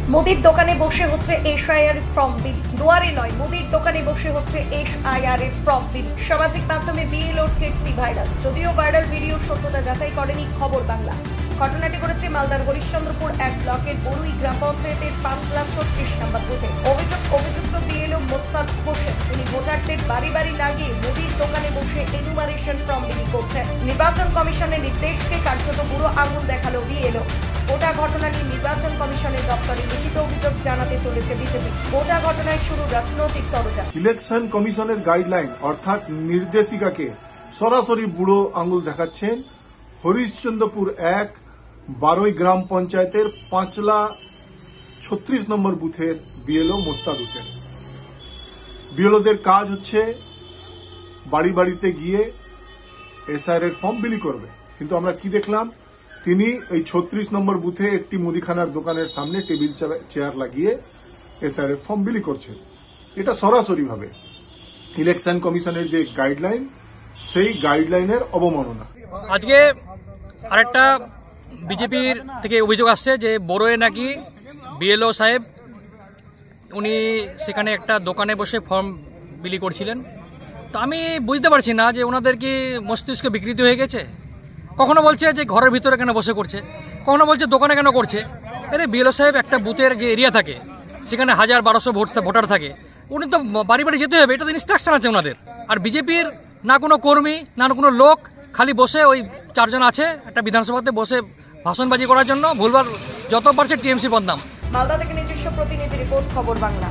মুদির দোকানে বসে হচ্ছে এসআইআর ফর্ম বিলি। দুয়ারে নয়, মুদির দোকানে বসে হচ্ছে এসআইআর এর ফর্ম বিলি। সামাজিক মাধ্যমে বিএলওর কীর্তি ভাইরাল। যদিও ভাইরাল ভিডিও সত্যতা যাচাই করেনি খবর বাংলা। ঘটনাটি ঘটেছে মালদার হরিশ্চন্দ্রপুর এক ব্লকের বড়ুই গ্রাম পঞ্চায়েতের 5,36 নম্বর বুথে। অভিযুক্ত বিএলও মোস্তাদ হোসেন, তিনি ভোটারদের বাড়ি বাড়ি না গিয়ে মুদির দোকানে বসে এনুমারেশন ফর্ম বিলি করছেন। নির্বাচন কমিশনের নির্দেশকে কার্যত বুড়ো আঙুল দেখালো বিএলও। গোটা ঘটনা নিয়ে নির্বাচন কমিশনের দপ্তরে লিখিত অভিযোগ জানাতে চলেছে বিজেপি। গোটা ঘটনায় শুরু রাজনৈতিক তরজা। ইলেকশন কমিশনের গাইডলাইন অর্থাৎ নির্দেশিকাকে সরাসরি বুড়ো আঙুল দেখাচ্ছেন হরিশ্চন্দ্রপুর 1 গ্রাম পঞ্চায়েতের 5,36 নম্বর বুথের বিএলও মোস্তাদ হোসেন। বিএলওদের কাজ হচ্ছে বাড়ি বাড়িতে গিয়ে এসআইআর এর ফর্ম বিলি করবে, কিন্তু আমরা কি দেখলাম, তিনি এই 36 নম্বর বুথে একটি মুদিখানার দোকানের সামনে টেবিল চেয়ার লাগিয়ে এসআইআর এর ফর্ম বিলি করছেন। এটা সরাসরি ভাবে ইলেকশন কমিশনের যে গাইডলাইন, সেই গাইডলাইনের অবমাননা। আজকে আরেকটা বিজেপির থেকে অভিযোগ আসছে যে বড়োয়ে নাকি বিএলও সাহেব উনি সেখানে একটা দোকানে বসে ফর্ম বিলি করছিলেন। তো আমি বুঝতে পারছি না যে ওনাদের কি মস্তিষ্ক বিকৃতি হয়ে গেছে। কখনো বলছে যে ঘরের ভিতরে কেন বসে করছে, কখনো বলছে দোকানে কেন করছে। আরে বিএলও সাহেব একটা বুথের যে এরিয়া থাকে সেখানে 1,000-1,200 ভোটার থাকে, উনি তো বাড়ি বাড়ি যেতে হবে, এটা তো ইনস্ট্রাকশন আছে ওনাদের। আর বিজেপির না কোনো কর্মী না কোনো লোক, খালি বসে ওই 4 জন আছে একটা বিধানসভাতে বসে ভাষণবাজি করার জন্য, ভুলবার যত পারছে টিএমসি বদনাম। মালদা থেকে নিজস্ব প্রতিনিধি রিপোর্ট, খবর বাংলা।